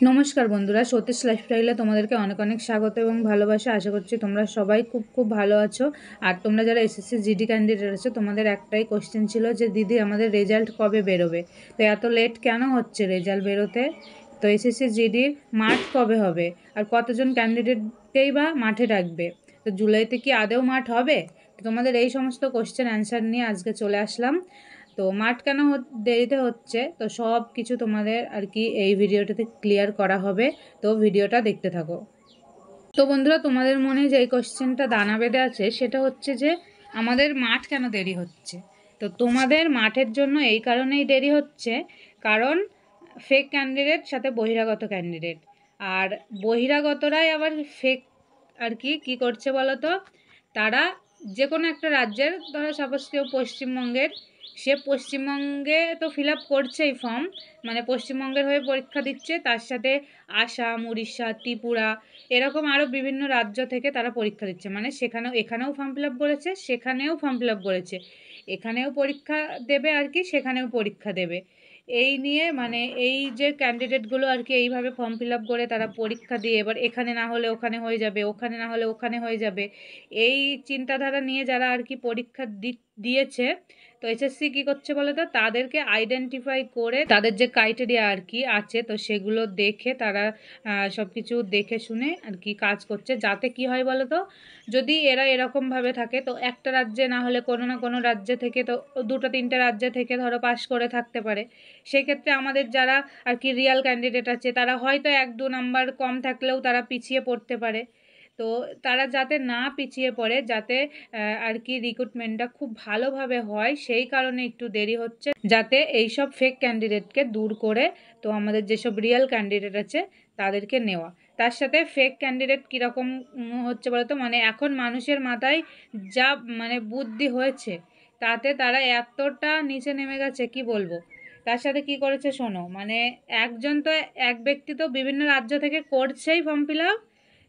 নমস্কার বন্ধুরা, সতীশ লাইফস্টাইলে তোমাদেরকে অনেক অনেক স্বাগত এবং ভালোবাসা। আশা করছি তোমরা সবাই খুব খুব ভালো আছো। আর তোমরা যারা এসএসসি জিডি ক্যান্ডিডেট আছো, তোমাদের একটাই কোশ্চেন ছিল যে দিদি আমাদের রেজাল্ট কবে বেরোবে, তো এত লেট কেন হচ্ছে রেজাল্ট বেরোতে, তো এসএসসি জিডির মাঠ কবে হবে, আর কতজন ক্যান্ডিডেটকেই বা মাঠে রাখবে, তো জুলাইতে কি আদৌ মাঠ হবে। তোমাদের এই সমস্ত কোশ্চেন অ্যান্সার নিয়ে আজকে চলে আসলাম। তো মাঠ কেন দেরিতে হচ্ছে, তো সব কিছু তোমাদের আর কি এই ভিডিওটাতে ক্লিয়ার করা হবে। তো ভিডিওটা দেখতে থাকো। তো বন্ধুরা, তোমাদের মনে যে এই কোশ্চেনটা দানা বেঁধে আছে সেটা হচ্ছে যে আমাদের মাঠ কেন দেরি হচ্ছে। তো তোমাদের মাঠের জন্য এই কারণেই দেরি হচ্ছে, কারণ ফেক ক্যান্ডিডেট সাথে বহিরাগত ক্যান্ডিডেট, আর বহিরাগতরাই আবার ফেক আর কি করছে বলো তো। তারা যে কোনো একটা রাজ্যের, ধরো সাপোজ কেউ পশ্চিমবঙ্গের, সে পশ্চিমবঙ্গে তো ফিল আপ করছেই ফর্ম, মানে পশ্চিমবঙ্গের হয়ে পরীক্ষা দিচ্ছে, তার সাথে আসাম, উড়িষ্যা, ত্রিপুরা, এরকম আরও বিভিন্ন রাজ্য থেকে তারা পরীক্ষা দিচ্ছে, মানে এখানেও ফর্ম ফিল আপ করেছে, সেখানেও ফর্ম ফিল আপ করেছে, এখানেও পরীক্ষা দেবে আর কি, সেখানেও পরীক্ষা দেবে। এই নিয়ে মানে এই যে ক্যান্ডিডেটগুলো আর কি এইভাবে ফর্ম ফিল আপ করে তারা পরীক্ষা দিয়ে এবার এখানে না হলে ওখানে হয়ে যাবে, ওখানে না হলে ওখানে হয়ে যাবে, এই চিন্তাধারা নিয়ে যারা আর কি পরীক্ষা দিয়েছে, তো এসএসসি কী করছে বলো তো, তাদেরকে আইডেন্টিফাই করে তাদের যে ক্রাইটেরিয়া আর কি আছে, তো সেগুলো দেখে তারা সব কিছু দেখে শুনে আর কি কাজ করছে, যাতে কি হয় বলো তো, যদি এরা এরকমভাবে থাকে তো একটা রাজ্যে না হলে কোনো না কোনো রাজ্য থেকে, তো দুটো তিনটে রাজ্য থেকে ধরো পাশ করে থাকতে পারে। সেই ক্ষেত্রে আমাদের যারা আর কি রিয়াল ক্যান্ডিডেট আছে, তারা হয়তো 1-2 নাম্বার কম থাকলেও তারা পিছিয়ে পড়তে পারে। তো তারা যাতে না পিছিয়ে পড়ে, যাতে আর কি রিক্রুটমেন্টটা খুব ভালোভাবে হয়, সেই কারণে একটু দেরি হচ্ছে, যাতে এইসব ফেক ক্যান্ডিডেটকে দূর করে তো আমাদের যেসব রিয়েল ক্যান্ডিডেট আছে তাদেরকে নেওয়া। তার সাথে ফেক ক্যান্ডিডেট কীরকম হচ্ছে বলতো, মানে এখন মানুষের মাথায় যা মানে বুদ্ধি হয়েছে, তাতে তারা এতটা নিচে নেমে গেছে কি বলবো। তার সাথে কি করেছে শোনো, মানে একজন তো, এক ব্যক্তি তো বিভিন্ন রাজ্য থেকে করছেই ফর্ম ফিল আপ,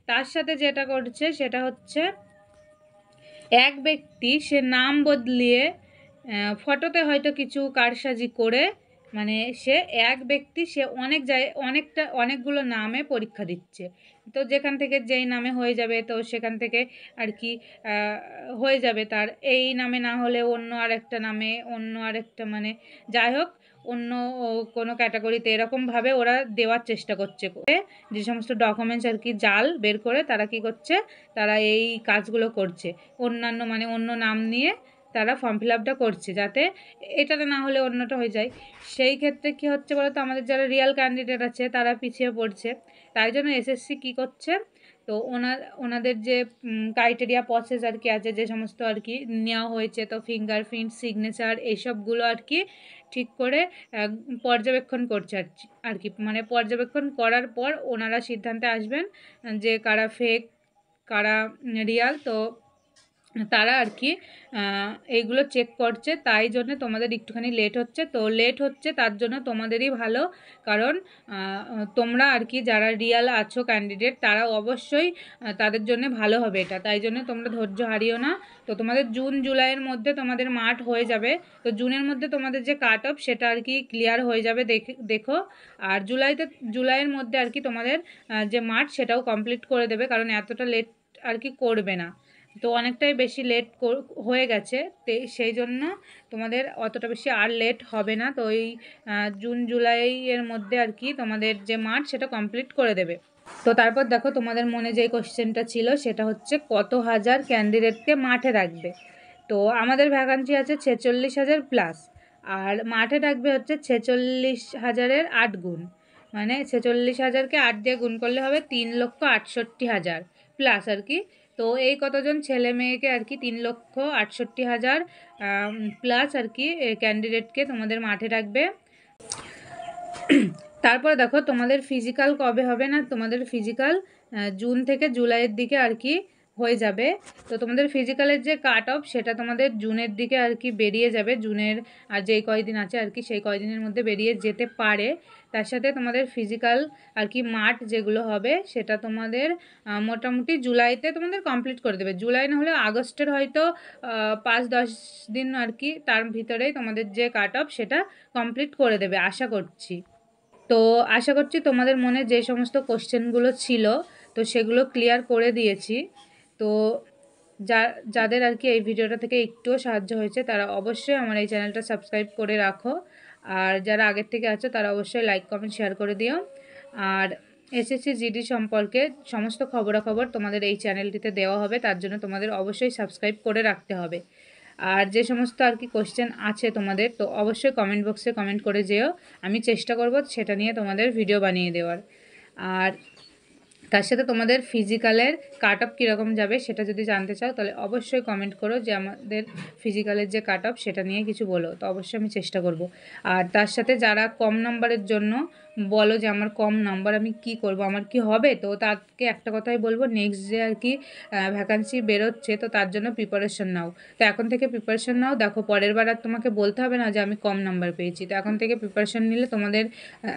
তার সাথে যেটা করছে সেটা হচ্ছে এক ব্যক্তি সে নাম বদলিয়ে ফটোতে হয়তো কিছু কারসাজি করে, মানে সে এক ব্যক্তি সে অনেকগুলো নামে পরীক্ষা দিচ্ছে। তো যেখান থেকে যেই নামে হয়ে যাবে, তো সেখান থেকে আর কি হয়ে যাবে, তার এই নামে না হলে অন্য আরেকটা নামে, অন্য আরেকটা, মানে যাই হোক অন্য কোনো ক্যাটাগরিতে এরকমভাবে ওরা দেওয়ার চেষ্টা করছে, যে সমস্ত ডকুমেন্টস আর কি জাল বের করে তারা কি করছে, তারা এই কাজগুলো করছে, অন্যান্য মানে অন্য নাম নিয়ে তারা ফর্ম ফিল আপটা করছে, যাতে এটাতে না হলে অন্যটা হয়ে যায়। সেই ক্ষেত্রে কি হচ্ছে বলতো, আমাদের যারা রিয়াল ক্যান্ডিডেট আছে তারা পিছিয়ে পড়ছে। তাই জন্য এসএসসি কী করছে, তো ওনাদের যে ক্রাইটেরিয়া প্রসেস আর কি আছে, যে সমস্ত আর কি নেওয়া হয়েছে, তো ফিঙ্গারপ্রিন্ট, সিগনেচার, এইসবগুলো আর কি ঠিক করে পর্যবেক্ষণ করছে আর কি, মানে পর্যবেক্ষণ করার পর ওনারা সিদ্ধান্তে আসবেন যে কারা ফেক কারা রিয়াল। তো তারা আর কি এইগুলো চেক করছে, তাই জন্য তোমাদের একটুখানি লেট হচ্ছে। তো লেট হচ্ছে তার জন্য তোমাদেরই ভালো, কারণ তোমরা আর কি যারা রিয়াল আছো ক্যান্ডিডেট, তারা অবশ্যই তাদের জন্য ভালো হবে এটা, তাই জন্য তোমরা ধৈর্য হারিও না। তো তোমাদের জুন জুলাইয়ের মধ্যে তোমাদের মাঠ হয়ে যাবে, তো জুনের মধ্যে তোমাদের যে কাট অফ সেটা আর কি ক্লিয়ার হয়ে যাবে দেখো। আর জুলাইয়ের মধ্যে আর কি তোমাদের যে মাঠ সেটাও কমপ্লিট করে দেবে, কারণ এতটা লেট আর কি করবে না। তো অনেকটাই বেশি লেট হয়ে গেছে, সেই জন্য তোমাদের অতটা বেশি আর লেট হবে না। তো এই জুন জুলাইয়ের মধ্যে আর কি তোমাদের যে মাঠ সেটা কমপ্লিট করে দেবে। তো তারপর দেখো, তোমাদের মনে যে কোশ্চেনটা ছিল সেটা হচ্ছে কত হাজার ক্যান্ডিডেটকে মাঠে রাখবে। তো আমাদের ভ্যাকান্সি আছে 46,000 প্লাস, আর মাঠে রাখবে হচ্ছে 46,000-এর 8 গুণ, মানে 46,000-কে 8 দিয়ে গুণ করলে হবে 3,68,000 প্লাস আর কি। তো এই কতজন ছেলে মেয়েকে আর কি 3,68,000 প্লাস আর কি ক্যান্ডিডেটকে তোমাদের মাঠে রাখবে। তারপরে দেখো তোমাদের ফিজিক্যাল কবে হবে, না তোমাদের ফিজিক্যাল জুন থেকে জুলাইয়ের দিকে আর কি হয়ে যাবে। তো তোমাদের ফিজিক্যালের যে কাট অফ সেটা তোমাদের জুনের দিকে আর কি বেরিয়ে যাবে, জুনের আর যেই কয়দিন আছে আর কি সেই কয়দিনের মধ্যে বেরিয়ে যেতে পারে। তার সাথে তোমাদের ফিজিক্যাল আর কি মাঠ যেগুলো হবে সেটা তোমাদের মোটামুটি জুলাইতে তোমাদের কমপ্লিট করে দেবে, জুলাই না হলে আগস্টের হয়তো 5-10 দিন আর কি, তার ভিতরেই তোমাদের যে কাট অফ সেটা কমপ্লিট করে দেবে আশা করছি। তো তো আশা করছি তোমাদের মনে যে সমস্ত কোশ্চেনগুলো ছিল তো সেগুলো ক্লিয়ার করে দিয়েছি। তো যাদের আর কি এই ভিডিওটা থেকে একটুও সাহায্য হয়েছে তারা অবশ্যই আমার এই চ্যানেলটা সাবস্ক্রাইব করে রাখো। আর যারা আগের থেকে আছো তারা অবশ্যই লাইক কমেন্ট শেয়ার করে দিও। আর এসএসসি জিডি সম্পর্কে সমস্ত খবরাখবর তোমাদের এই চ্যানেলটিতে দেওয়া হবে, তার জন্য তোমাদের অবশ্যই সাবস্ক্রাইব করে রাখতে হবে। আর যে সমস্ত আর কি কোশ্চেন আছে তোমাদের, তো অবশ্যই কমেন্ট বক্সে কমেন্ট করে যেও, আমি চেষ্টা করব সেটা নিয়ে তোমাদের ভিডিও বানিয়ে দেওয়ার। আর তার সাথে তোমাদের ফিজিক্যালের কাট অফ কীরকম যাবে সেটা যদি জানতে চাও তাহলে অবশ্যই কমেন্ট করো যে আমাদের ফিজিক্যালের যে কাট অফ সেটা নিয়ে কিছু বলো, তো অবশ্যই আমি চেষ্টা করব। আর তার সাথে যারা কম নাম্বারের জন্য বলো যে আমার কম নাম্বার আমি কি করব, আমার কি হবে, তো তাকে একটা কথাই বলবো, নেক্সট যে আর কি ভ্যাকান্সি বেরোচ্ছে তো তার জন্য প্রিপারেশন নাও। তো এখন থেকে প্রিপারেশন নাও, দেখো পরের বার আর তোমাকে বলতে হবে না যে আমি কম নাম্বার পেয়েছি। তো এখন থেকে প্রিপারেশন নিলে তোমাদের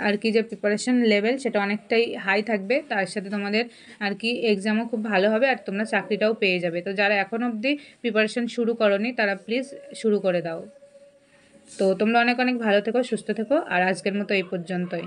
আর কি যে প্রিপারেশন লেভেল সেটা অনেকটাই হাই থাকবে, তার সাথে তোমাদের আর কি এক্সামও খুব ভালো হবে আর তোমরা চাকরিটাও পেয়ে যাবে। তো যারা এখন অবধি প্রিপারেশন শুরু করোনি তারা প্লিজ শুরু করে দাও। তো তোমরা অনেক অনেক ভালো থেকো, সুস্থ থেকো, আর আজকের মতো এই পর্যন্তই।